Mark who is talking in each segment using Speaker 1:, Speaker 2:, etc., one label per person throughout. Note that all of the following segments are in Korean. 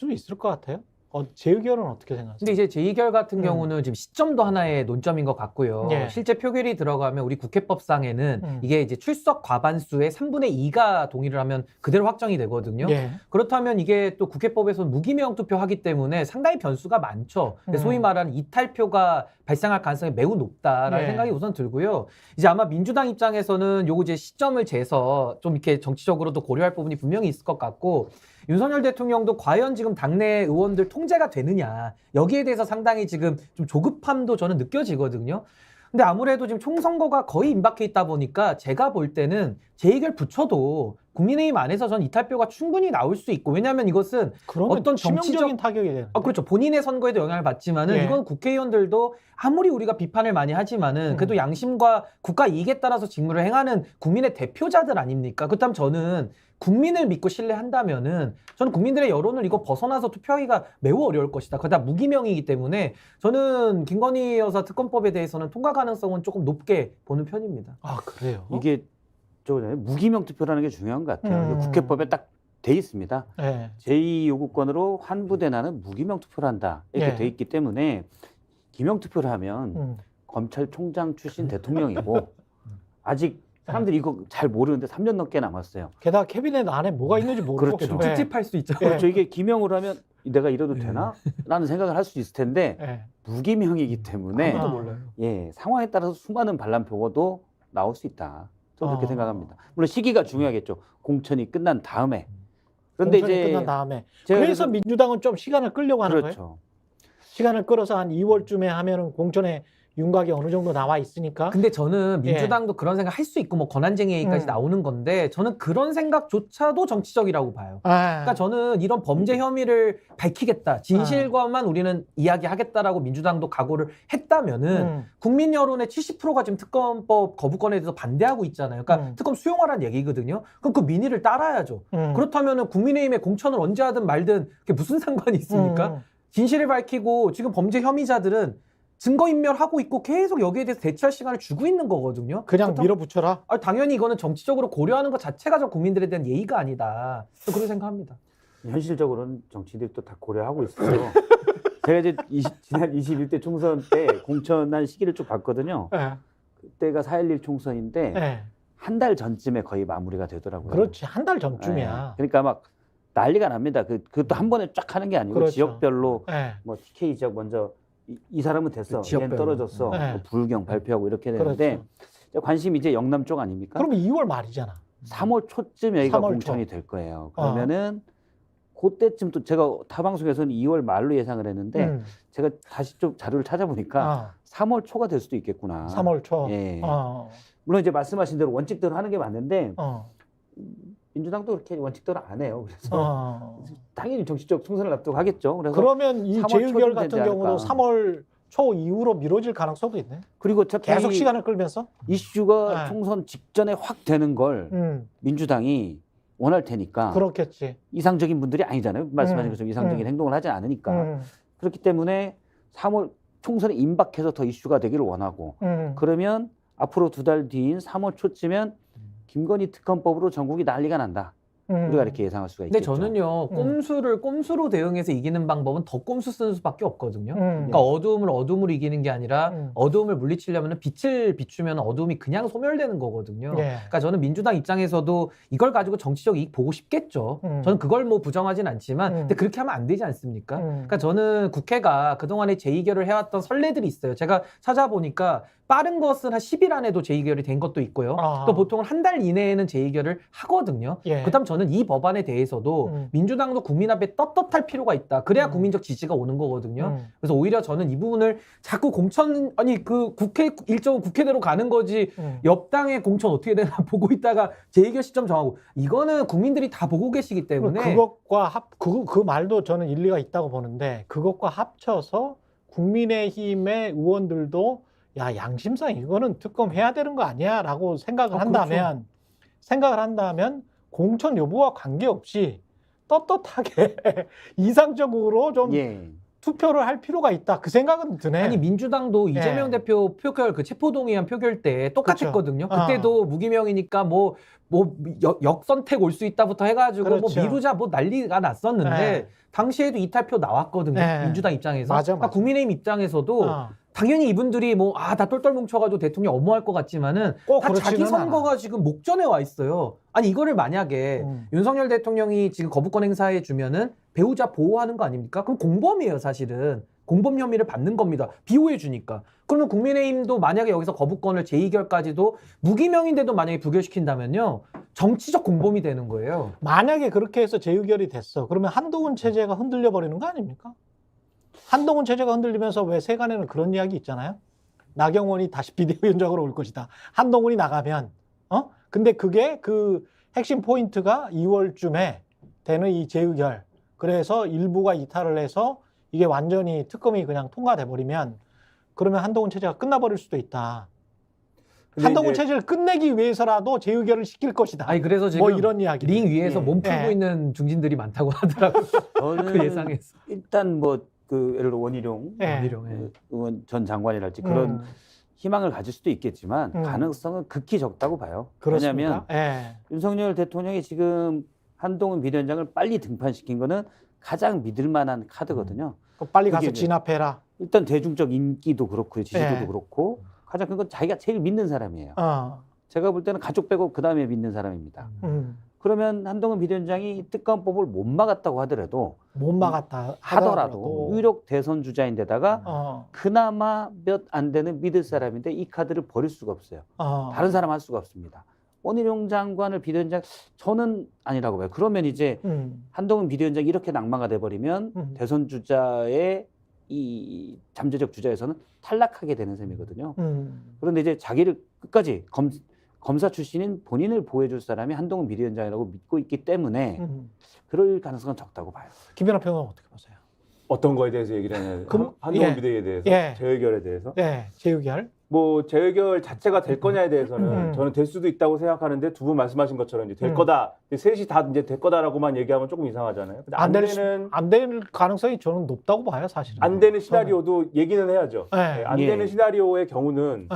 Speaker 1: 수 있을 것 같아요. 제 의견은 어떻게 생각하세요?
Speaker 2: 근데 이제 제2결 같은 경우는 지금 시점도 하나의 논점인 것 같고요.
Speaker 1: 예.
Speaker 2: 실제 표결이 들어가면 우리 국회법상에는 이게 이제 출석 과반수의 3분의 2가 동의를 하면 그대로 확정이 되거든요.
Speaker 1: 예.
Speaker 2: 그렇다면 이게 또 국회법에서 무기명 투표하기 때문에 상당히 변수가 많죠. 소위 말하는 이탈표가 발생할 가능성이 매우 높다라는
Speaker 1: 예.
Speaker 2: 생각이 우선 들고요. 이제 아마 민주당 입장에서는 요거 이제 시점을 재서 좀 이렇게 정치적으로도 고려할 부분이 분명히 있을 것 같고, 윤석열 대통령도 과연 지금 당내 의원들 통제가 되느냐, 여기에 대해서 상당히 지금 좀 조급함도 저는 느껴지거든요. 근데 아무래도 지금 총선거가 거의 임박해 있다 보니까 제가 볼 때는 제2결 붙여도 국민의힘 안에서 전 이탈표가 충분히 나올 수 있고, 왜냐하면 이것은 어떤
Speaker 1: 치명적인 타격이 되는.
Speaker 2: 그렇죠. 본인의 선거에도 영향을 받지만은
Speaker 1: 예.
Speaker 2: 이건 국회의원들도 아무리 우리가 비판을 많이 하지만은 그래도 양심과 국가 이익에 따라서 직무를 행하는 국민의 대표자들 아닙니까? 그렇다면 저는 국민을 믿고 신뢰한다면은 저는 국민들의 여론을 이거 벗어나서 투표하기가 매우 어려울 것이다. 그러다 무기명이기 때문에 저는 김건희 여사 특검법에 대해서는 통과 가능성은 조금 높게 보는 편입니다.
Speaker 1: 아, 그래요?
Speaker 3: 이게 무기명 투표라는 게 중요한 것 같아요. 국회법에 딱 돼 있습니다.
Speaker 1: 예.
Speaker 3: 제2요구권으로 환부대나는 무기명 투표를 한다. 이렇게
Speaker 1: 예.
Speaker 3: 돼 있기 때문에 기명 투표를 하면 검찰총장 출신 대통령이고 아직 사람들이 이거 잘 모르는데 3년 넘게 남았어요.
Speaker 1: 게다가 캐비넷 안에 뭐가 있는지 모르고.
Speaker 3: 그렇죠.
Speaker 2: 좀 찝찝할 수 있죠.
Speaker 3: 그렇죠. 이게 기명으로 하면 내가 이래도 되나? 라는 생각을 할 수 있을 텐데
Speaker 1: 예.
Speaker 3: 무기명이기 때문에
Speaker 2: 아무도 몰라요.
Speaker 3: 예, 상황에 따라서 수많은 반란표도 나올 수 있다. 저는 그렇게
Speaker 1: 아.
Speaker 3: 생각합니다. 물론 시기가 중요하겠죠. 공천이 끝난 다음에. 그런데
Speaker 1: 공천이
Speaker 3: 이제
Speaker 1: 끝난 다음에.
Speaker 3: 제가
Speaker 1: 그래서 민주당은 좀 시간을 끌려고 하는 거예요?
Speaker 3: 그렇죠.
Speaker 1: 시간을 끌어서 한 2월쯤에 하면은 공천에 윤곽이 어느 정도 나와 있으니까.
Speaker 2: 근데 저는 민주당도 그런 생각 할 수 있고 뭐 권한쟁의 얘기까지 나오는 건데 저는 그런 생각조차도 정치적이라고 봐요. 그러니까 저는 이런 범죄 혐의를 밝히겠다, 진실과만 우리는 이야기하겠다라고 민주당도 각오를 했다면은 국민 여론의 70%가 지금 특검법 거부권에 대해서 반대하고 있잖아요. 그러니까 특검 수용하라는 얘기거든요. 그럼 그 민의를 따라야죠. 그렇다면은 국민의힘의 공천을 언제 하든 말든 그게 무슨 상관이 있습니까? 진실을 밝히고 지금 범죄 혐의자들은 증거인멸하고 있고 계속 여기에 대해서 대처할 시간을 주고 있는 거거든요.
Speaker 1: 그냥 밀어붙여라?
Speaker 2: 당연히 이거는 정치적으로 고려하는 것 자체가 좀 국민들에 대한 예의가 아니다. 그렇게 생각합니다.
Speaker 3: 현실적으로는 정치인들이 또 다 고려하고 있어요. 제가 이제 지난 21대 총선 때 공천한 시기를 쭉 봤거든요.
Speaker 1: 예.
Speaker 3: 그때가 4.11 총선인데
Speaker 1: 예.
Speaker 3: 한 달 전쯤에 거의 마무리가 되더라고요.
Speaker 1: 그렇지. 한 달 전쯤이야.
Speaker 3: 예. 그러니까 막 난리가 납니다. 그것도 한 번에 쫙 하는 게 아니고
Speaker 1: 그렇죠.
Speaker 3: 지역별로
Speaker 1: 예.
Speaker 3: 뭐 TK 지역 먼저 이 사람은 됐어, 얘는 떨어졌어,
Speaker 1: 네.
Speaker 3: 뭐 불경 발표하고 이렇게 되는데
Speaker 1: 그렇죠.
Speaker 3: 관심이 이제 영남 쪽 아닙니까?
Speaker 1: 그러면 2월 말이잖아.
Speaker 3: 3월 초쯤 여기가
Speaker 1: 3월
Speaker 3: 공천이
Speaker 1: 초.
Speaker 3: 될 거예요. 그러면은 그때쯤 또 제가 타 방송에서는 2월 말로 예상을 했는데 제가 다시 좀 자료를 찾아보니까 3월 초가 될 수도 있겠구나.
Speaker 1: 3월 초.
Speaker 3: 예. 물론 이제 말씀하신 대로 원칙대로 하는 게 맞는데 민주당도 그렇게 원칙대로 안 해요. 그래서 당연히 정치적 총선을 앞두고 하겠죠. 그래서
Speaker 1: 그러면 이
Speaker 3: 3월
Speaker 1: 제1결
Speaker 3: 초쯤
Speaker 1: 같은
Speaker 3: 되지
Speaker 1: 경우도
Speaker 3: 않을까.
Speaker 1: 3월 초 이후로 미뤄질 가능성도 있네.
Speaker 3: 그리고
Speaker 1: 계속 시간을 끌면서.
Speaker 3: 이슈가
Speaker 1: 네.
Speaker 3: 총선 직전에 확 되는 걸 민주당이 원할 테니까
Speaker 1: 그렇겠지.
Speaker 3: 이상적인 분들이 아니잖아요. 말씀하신 것처럼 이상적인 행동을 하지 않으니까. 그렇기 때문에 3월 총선에 임박해서 더 이슈가 되기를 원하고 그러면 앞으로 2달 뒤인 3월 초쯤엔 김건희 특검법으로 전국이 난리가 난다. 우리가 이렇게 예상할 수가
Speaker 2: 근데
Speaker 3: 있겠죠.
Speaker 2: 저는요, 꼼수를 꼼수로 대응해서 이기는 방법은 더 꼼수 쓰는 수밖에 없거든요. 그러니까 어두움을 어둠으로 이기는 게 아니라 어두움을 물리치려면 빛을 비추면 어두움이 그냥 소멸되는 거거든요. 그러니까 저는 민주당 입장에서도 이걸 가지고 정치적 이익 보고 싶겠죠. 저는 그걸 뭐 부정하진 않지만 근데 그렇게 하면 안 되지 않습니까? 그러니까 저는 국회가 그동안에 제2결을 해왔던 선례들이 있어요. 제가 찾아보니까 빠른 것은 한 10일 안에도 제2결이 된 것도 있고요. 또 보통은 한 달 이내에는 제2결을 하거든요. 그렇다면 저는 이 법안에 대해서도 민주당도 국민 앞에 떳떳할 필요가 있다. 그래야 국민적 지지가 오는 거거든요. 그래서 오히려 저는 이 부분을 자꾸 공천, 아니 그 국회 일정은 국회대로 가는 거지 옆당의 공천 어떻게 되나 보고 있다가 제2결 시점 정하고 이거는 국민들이 다 보고 계시기 때문에
Speaker 1: 그것과 그 말도 저는 일리가 있다고 보는데 그것과 합쳐서 국민의힘의 의원들도 야, 양심상 이거는 특검해야 되는 거 아니야? 라고 생각을 한다면 공천 여부와 관계없이 떳떳하게 이상적으로 좀 투표를 할 필요가 있다. 그 생각은 드네.
Speaker 2: 아니 민주당도 이재명 대표 표결 그 체포동의안 표결 때 똑같았거든요.
Speaker 1: 그렇죠.
Speaker 2: 그때도 무기명이니까 뭐 역선택 올 수 있다부터 해가지고
Speaker 1: 그렇죠.
Speaker 2: 뭐 미루자 뭐 난리가 났었는데 당시에도 이탈표 나왔거든요. 민주당 입장에서.
Speaker 1: 맞아.
Speaker 2: 그러니까 국민의힘 입장에서도 당연히 이분들이 뭐 다 똘똘 뭉쳐가지고 대통령 엄호할 것 같지만은 다 자기 선거가 지금 목전에 와 있어요. 아니 이거를 만약에 윤석열 대통령이 지금 거부권 행사해 주면은 배우자 보호하는 거 아닙니까? 그럼 공범이에요, 사실은. 공범 혐의를 받는 겁니다. 비호해 주니까. 그러면 국민의힘도 만약에 여기서 거부권을 재의결까지도 무기명인데도 만약에 부결시킨다면요. 정치적 공범이 되는 거예요.
Speaker 1: 만약에 그렇게 해서 재의결이 됐어. 그러면 한동훈 체제가 흔들려 버리는 거 아닙니까? 한동훈 체제가 흔들리면서 왜 세간에는 그런 이야기 있잖아요. 나경원이 다시 비대위원장으로 올 것이다. 한동훈이 나가면. 근데 그게 그 핵심 포인트가 2월쯤에 되는 이 재의결. 그래서 일부가 이탈을 해서 이게 완전히 특검이 그냥 통과돼 버리면 그러면 한동훈 체제가 끝나버릴 수도 있다. 한동훈 체제를 끝내기 위해서라도 재의결을 시킬 것이다.
Speaker 2: 아니 그래서 지금
Speaker 1: 뭐 이런 이야기.
Speaker 2: 링 위에서 몸 풀고 있는 중진들이 많다고 하더라고요.
Speaker 3: 저는
Speaker 2: 그 예상에서.
Speaker 3: 일단 뭐 그 예를 들어 원희룡 의원 전 장관이랄지 그런 희망을 가질 수도 있겠지만 가능성은 극히 적다고 봐요.
Speaker 1: 그렇습니까?
Speaker 3: 왜냐하면 윤석열 대통령이 지금 한동훈 비대위원장을 빨리 등판시킨 거는 가장 믿을 만한 카드거든요.
Speaker 1: 빨리 가서 진압해라.
Speaker 3: 일단 대중적 인기도 그렇고 지지도도 그렇고 가장 큰 건 자기가 제일 믿는 사람이에요. 제가 볼 때는 가족 빼고 그 다음에 믿는 사람입니다. 그러면 한동훈 비대위원장이 특검법을 못 막았다고 하더라도 하더라도 유력 대선 주자인데다가 그나마 몇 안 되는 믿을 사람인데 이 카드를 버릴 수가 없어요. 다른 사람 할 수가 없습니다. 원희룡 장관을 비대위원장 저는 아니라고 봐요. 그러면 이제 한동훈 비대위원장이 이렇게 낙마가 돼버리면 대선 주자의 이 잠재적 주자에서는 탈락하게 되는 셈이거든요. 그런데 이제 자기를 끝까지 검사 출신인 본인을 보호해줄 사람이 한동훈 비대위원장이라고 믿고 있기 때문에 그럴 가능성은 적다고 봐요.
Speaker 1: 김연아 평론가 어떻게 보세요?
Speaker 4: 어떤 거에 대해서 얘기를 하냐면 한동훈 비대위에 대해서 재의결에 대해서
Speaker 1: 재의결
Speaker 4: 뭐 재의결 자체가 될 거냐에 대해서는 저는 될 수도 있다고 생각하는데 두 분 말씀하신 것처럼 이제 될 거다 셋이 다 이제 될 거다라고만 얘기하면 조금 이상하잖아요. 근데
Speaker 1: 안 될 가능성이 저는 높다고 봐요, 사실은.
Speaker 4: 안 되는 시나리오도 얘기는 해야죠. 안 되는 시나리오의 경우는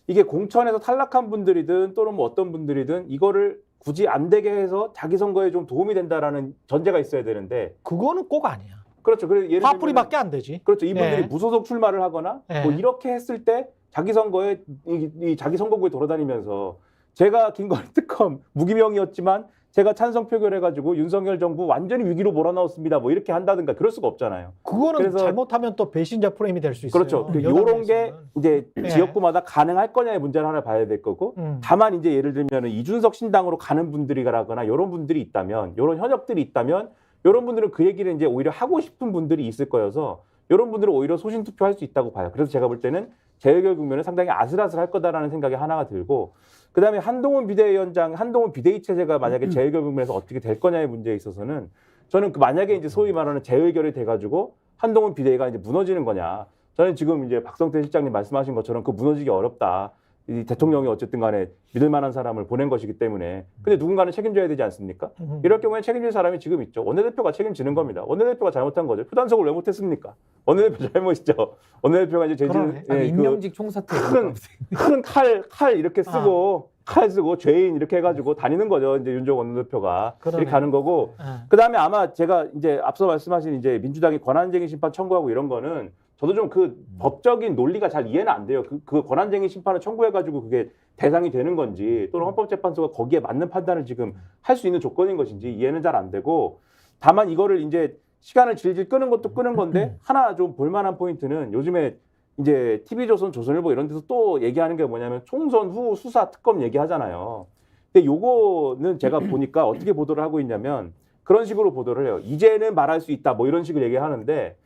Speaker 4: 이게 공천에서 탈락한 분들이든 또는 뭐 어떤 분들이든 이거를 굳이 안 되게 해서 자기 선거에 좀 도움이 된다라는 전제가 있어야 되는데
Speaker 1: 그거는 꼭 아니야.
Speaker 4: 그렇죠. 그래서 예를 들면
Speaker 1: 화풀이밖에 안 되지.
Speaker 4: 그렇죠. 이분들이 무소속 출마를 하거나 뭐 이렇게 했을 때 자기 선거에 이 자기 선거구에 돌아다니면서 제가 김건희 특검 무기명이었지만 제가 찬성 표결해가지고 윤석열 정부 완전히 위기로 몰아넣었습니다. 뭐 이렇게 한다든가 그럴 수가 없잖아요.
Speaker 1: 그거는 그래서 잘못하면 또 배신자 프레임이 될 수 있어요.
Speaker 4: 그렇죠. 이런 게 이제 지역구마다 가능할 거냐의 문제를 하나 봐야 될 거고 다만 이제 예를 들면 이준석 신당으로 가는 분들이라거나 이런 분들이 있다면 이런 현역들이 있다면 이런 분들은 그 얘기를 이제 오히려 하고 싶은 분들이 있을 거여서 이런 분들은 오히려 소신 투표할 수 있다고 봐요. 그래서 제가 볼 때는 재의결 국면은 상당히 아슬아슬할 거다라는 생각이 하나가 들고 그다음에 한동훈 비대위원장, 한동훈 비대위 체제가 만약에 재의결 국면에서 어떻게 될 거냐의 문제에 있어서는 저는 그 만약에 이제 소위 말하는 재의결이 돼가지고 한동훈 비대위가 이제 무너지는 거냐. 저는 지금 이제 박성태 실장님 말씀하신 것처럼 그 무너지기 어렵다. 이 대통령이 어쨌든 간에 믿을 만한 사람을 보낸 것이기 때문에 근데 누군가는 책임져야 되지 않습니까? 이럴 경우에 책임질 사람이 지금 있죠. 원내대표가 책임지는 겁니다. 원내대표가 잘못한 거죠. 표단속을 왜 못했습니까? 원내대표 잘못이죠. 원내대표가 이제
Speaker 2: 임명직 총사퇴
Speaker 4: 큰 칼 이렇게 쓰고 칼 쓰고 죄인 이렇게 해가지고 다니는 거죠. 이제 윤종호 원내대표가 이렇게 가는 거고 그다음에 아마 제가 이제 앞서 말씀하신 이제 민주당이 권한쟁의 심판 청구하고 이런 거는 저도 좀 그 법적인 논리가 잘 이해는 안 돼요. 그 권한쟁의 심판을 청구해가지고 그게 대상이 되는 건지 또는 헌법재판소가 거기에 맞는 판단을 지금 할 수 있는 조건인 것인지 이해는 잘 안 되고 다만 이거를 이제 시간을 질질 끄는 것도 끄는 건데 하나 좀 볼만한 포인트는 요즘에 이제 TV조선, 조선일보 이런 데서 또 얘기하는 게 뭐냐면 총선 후 수사 특검 얘기하잖아요. 근데 요거는 제가 보니까 어떻게 보도를 하고 있냐면 그런 식으로 보도를 해요. 이제는 말할 수 있다 뭐 이런 식으로 얘기하는데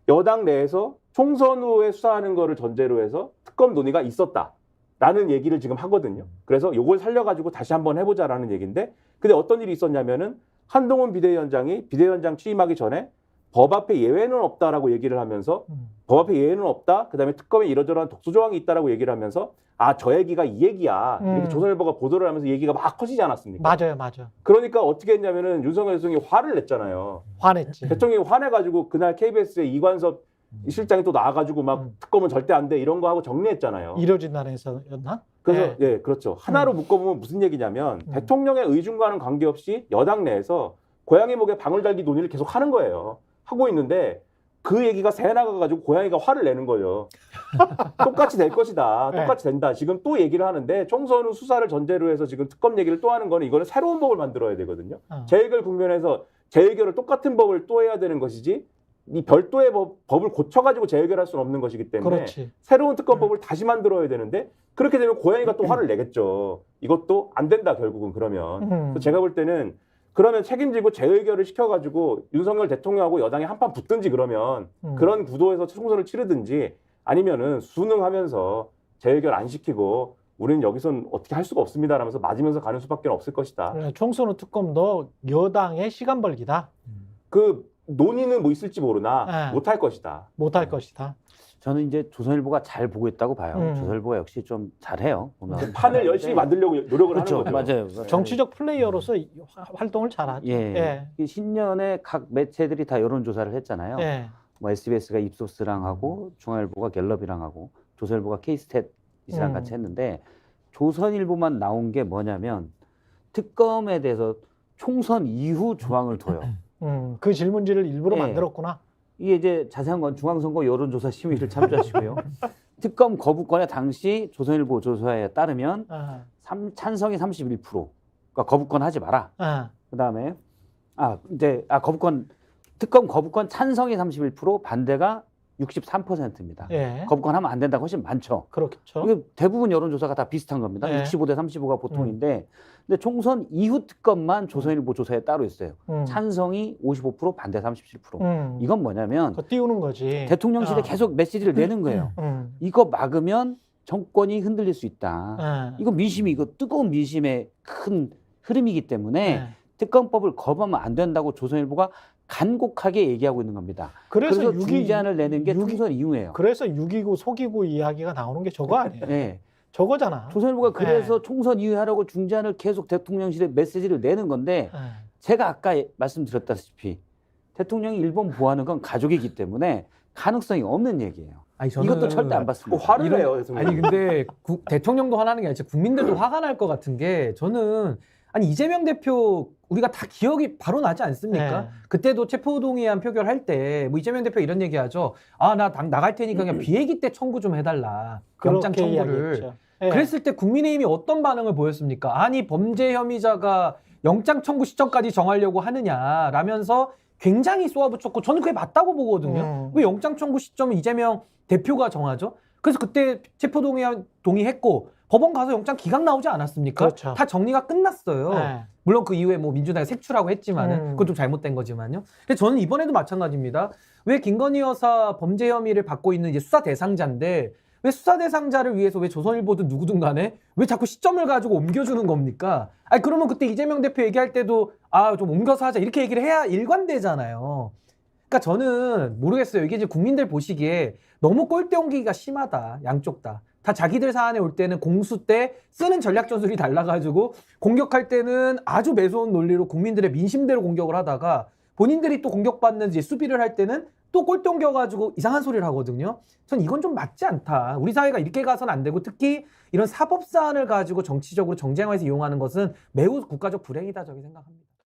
Speaker 4: 여당 내에서 총선 후에 수사하는 거를 전제로 해서 특검 논의가 있었다라는 얘기를 지금 하거든요. 그래서 요걸 살려가지고 다시 한번 해보자라는 얘기인데 근데 어떤 일이 있었냐면은 한동훈 비대위원장이 비대위원장 취임하기 전에 법 앞에 예외는 없다라고 얘기를 하면서 법 앞에 예외는 없다. 그다음에 특검에 이러저러한 독소 조항이 있다라고 얘기를 하면서 아, 저 얘기가 이 얘기야. 이렇게 조선일보가 보도를 하면서 얘기가 막 커지지 않았습니까?
Speaker 1: 맞아요.
Speaker 4: 그러니까 어떻게 했냐면은 윤석열 대통령이 화를 냈잖아요.
Speaker 1: 화냈지.
Speaker 4: 대통령이 화내가지고 그날 KBS에 이관섭 이 실장이 또 나와가지고 막 특검은 절대 안 돼 이런 거 하고 정리했잖아요.
Speaker 1: 이뤄진 나라에서였나?
Speaker 4: 그래서 예, 그렇죠. 하나로 묶어보면 무슨 얘기냐면 대통령의 의중과는 관계없이 여당 내에서 고양이 목에 방울 달기 논의를 계속 하는 거예요. 하고 있는데 그 얘기가 새 나가가지고 고양이가 화를 내는 거예요. 똑같이 될 것이다. 똑같이 된다. 지금 또 얘기를 하는데 총선 후 수사를 전제로 해서 지금 특검 얘기를 또 하는 거는 이거는 새로운 법을 만들어야 되거든요. 재해결 국면에서 재해결을 똑같은 법을 또 해야 되는 것이지 이 별도의 법을 고쳐가지고 재해결할 수는 없는 것이기 때문에
Speaker 1: 그렇지.
Speaker 4: 새로운 특검법을 다시 만들어야 되는데 그렇게 되면 고양이가 또 화를 내겠죠. 이것도 안 된다 결국은 그러면. 그래서 제가 볼 때는 그러면 책임지고 재의결을 시켜가지고 윤석열 대통령하고 여당이 한판 붙든지 그러면 그런 구도에서 총선을 치르든지 아니면은 순응하면서 재의결 안 시키고 우리는 여기선 어떻게 할 수가 없습니다 라면서 맞으면서 가는 수밖에 없을 것이다.
Speaker 1: 총선 후 특검도 여당의 시간 벌기다.
Speaker 4: 그 논의는 뭐 있을지 모르나 못할 것이다.
Speaker 1: 못할 것이다.
Speaker 3: 저는 이제 조선일보가 잘 보고 있다고 봐요. 조선일보가 역시 좀 잘해요. 보면.
Speaker 4: 판을 열심히 만들려고 노력을
Speaker 3: 그렇죠.
Speaker 4: 하는 거죠.
Speaker 3: 맞아요.
Speaker 1: 정치적 플레이어로서 활동을 잘하죠.
Speaker 3: 예. 이 신년에 각 매체들이 다 여론조사를 했잖아요.
Speaker 1: 예.
Speaker 3: 뭐 SBS가 입소스랑 하고 중앙일보가 갤럽이랑 하고 조선일보가 K스탯이랑 같이 했는데 조선일보만 나온 게 뭐냐면 특검에 대해서 총선 이후 조항을 둬요.
Speaker 1: 그 질문지를 일부러
Speaker 3: 예.
Speaker 1: 만들었구나.
Speaker 3: 이게 이제 자세한 건 중앙선거 여론조사 심의를 참조하시고요. 특검 거부권에 당시 조선일보 조사에 따르면 찬성이 31%. 그러니까 거부권 하지 마라. 그다음에 특검 거부권 찬성이 31%, 반대가 63%입니다.
Speaker 1: 예.
Speaker 3: 거부권 하면 안 된다고 훨씬 많죠.
Speaker 1: 그렇겠죠.
Speaker 3: 이게 대부분 여론조사가 다 비슷한 겁니다.
Speaker 1: 예.
Speaker 3: 65대 35가 보통인데 근데 총선 이후 특검만 조선일보 조사에 따로 있어요. 찬성이 55%, 반대 37%. 이건 뭐냐면
Speaker 1: 그거 띄우는 거지.
Speaker 3: 대통령실에 계속 메시지를 내는 거예요. 이거 막으면 정권이 흔들릴 수 있다. 이거 민심이 이거 뜨거운 민심의 큰 흐름이기 때문에 특검법을 거부하면 안 된다고 조선일보가 간곡하게 얘기하고 있는 겁니다. 그래서 중재안을 내는 게 총선 이후예요.
Speaker 1: 그래서 6.29 속이고 이야기가 나오는 게 저거 아니에요?
Speaker 3: 네.
Speaker 1: 저거잖아.
Speaker 3: 조선일보가 그래서 총선 이후에 하라고 중재안을 계속 대통령실에 메시지를 내는 건데 제가 아까 말씀드렸다시피 대통령이 일본 보호하는 건 가족이기 때문에 가능성이 없는 얘기예요.
Speaker 2: 아니, 저는
Speaker 3: 이것도 절대 안 받습니다.
Speaker 4: 화를 내요. 대통령.
Speaker 2: 아니 근데 대통령도 화나는 게 아니라 국민들도 화가 날 것 같은 게 저는 아니 이재명 대표 우리가 다 기억이 바로 나지 않습니까? 그때도 체포동의안 표결할 때 뭐 이재명 대표 이런 얘기하죠. 아, 나 나갈 테니까 그냥 비회기 때 청구 좀 해달라. 영장 청구를. 그랬을 때 국민의힘이 어떤 반응을 보였습니까? 아니 범죄 혐의자가 영장 청구 시점까지 정하려고 하느냐라면서 굉장히 쏘아붙였고 저는 그게 맞다고 보거든요. 왜 영장 청구 시점을 이재명 대표가 정하죠? 그래서 그때 체포동의안 동의했고 법원 가서 영장 기각 나오지 않았습니까?
Speaker 1: 그렇죠.
Speaker 2: 다 정리가 끝났어요. 물론 그 이후에 뭐 민주당이 색출하고 했지만은 그건 좀 잘못된 거지만요. 근데 저는 이번에도 마찬가지입니다. 왜 김건희 여사 범죄 혐의를 받고 있는 이제 수사 대상자인데 왜 수사 대상자를 위해서 왜 조선일보든 누구든 간에 왜 자꾸 시점을 가지고 옮겨주는 겁니까? 아니 그러면 그때 이재명 대표 얘기할 때도 아 좀 옮겨서 하자 이렇게 얘기를 해야 일관되잖아요. 그러니까 저는 모르겠어요. 이게 이제 국민들 보시기에 너무 꼴대 옮기기가 심하다. 양쪽 다. 다 자기들 사안에 올 때는 공수 때 쓰는 전략 전술이 달라가지고 공격할 때는 아주 매서운 논리로 국민들의 민심대로 공격을 하다가 본인들이 또 공격받는 이제 수비를 할 때는 또 꼴대 옮겨가지고 이상한 소리를 하거든요. 전 이건 좀 맞지 않다. 우리 사회가 이렇게 가서는 안 되고 특히 이런 사법 사안을 가지고 정치적으로 정쟁화해서 이용하는 것은 매우 국가적 불행이다 저기 생각합니다.